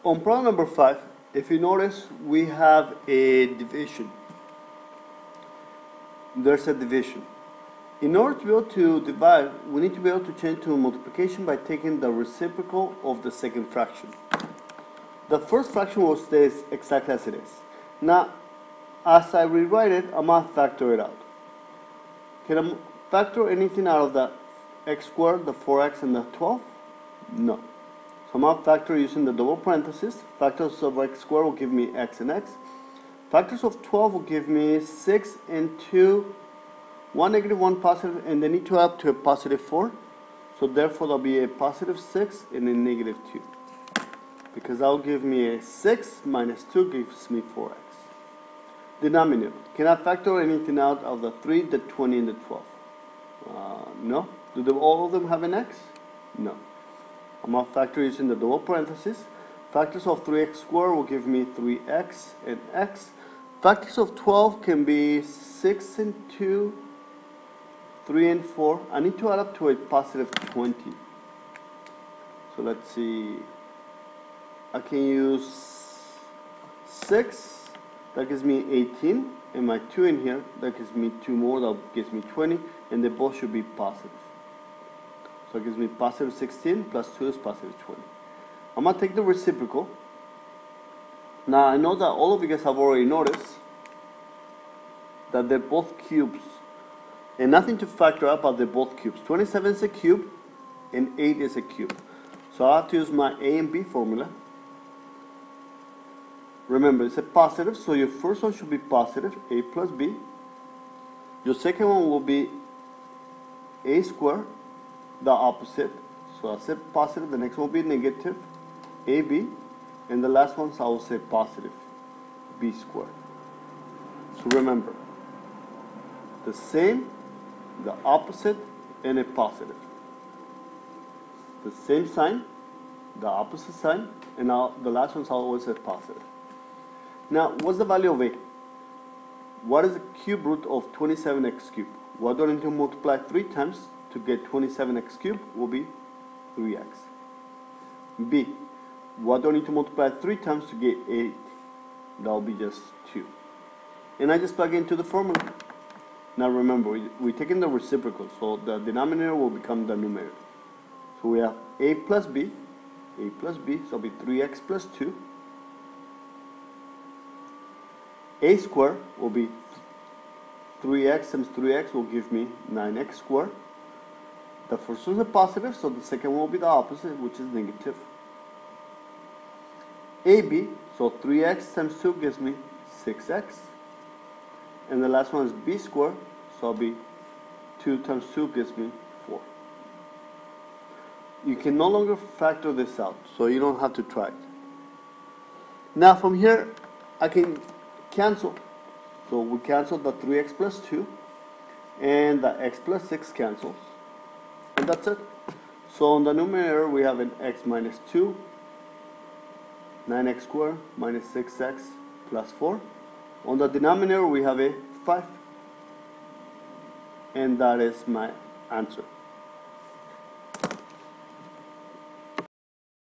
On problem number 5, if you notice, we have a division. There's a division. In order to be able to divide, we need to be able to change to multiplication by taking the reciprocal of the second fraction. The first fraction will stay exactly as it is. Now, as I rewrite it, I'm going to factor it out. Can I factor anything out of the x squared, the 4x, and the 12? No. So I'm going to factor using the double parenthesis. Factors of x squared will give me x and x. Factors of 12 will give me 6 and 2, 1 negative, 1 positive, and they need to add up to a positive 4. So therefore, there'll be a positive 6 and a negative 2. Because that will give me a 6 minus 2 gives me 4x. Denominator. Can I factor anything out of the 3, the 20, and the 12? No. Do all of them have an x? No. I'm going to factor using the double parenthesis. Factors of 3x squared will give me 3x and x. Factors of 12 can be 6 and 2, 3 and 4. I need to add up to a positive 20. So let's see. I can use 6. That gives me 18. And my 2 in here, that gives me 2 more. That gives me 20. And they both should be positive. So it gives me positive 16 plus 2 is positive 20. I'm going to take the reciprocal. Now I know that all of you guys have already noticed that they're both cubes. And nothing to factor out, but they're both cubes. 27 is a cube and 8 is a cube. So I have to use my A and B formula. Remember, it's a positive, so your first one should be positive, A plus B. Your second one will be A squared, the opposite. So I said positive, the next one will be negative, AB. And the last one, so I will say positive, B squared. So remember, the same, the opposite, and a positive. The same sign, the opposite sign, and now the last one's always a positive. Now, what's the value of A? What is the cube root of 27x cubed? What do I need to multiply 3 times to get 27x cubed? Will be 3x. B. What do I need to multiply 3 times to get 8? That will be just 2. And I just plug into the formula. Now remember, we're taking the reciprocal, so the denominator will become the numerator. So we have A plus B, so it'll be 3x plus 2. A squared will be 3x times 3x will give me 9x squared. The first one is a positive, so the second one will be the opposite, which is negative. AB, so 3x times 2 gives me 6x. And the last one is B squared, so it'll be 2 times 2 gives me 4. You can no longer factor this out, so you don't have to try it. Now from here, I can cancel. So we cancel the 3x plus 2 and the x plus 6 cancels, and that's it. So on the numerator we have an x minus 2, 9x squared minus 6x plus 4. On the denominator we have a 5, and that is my answer.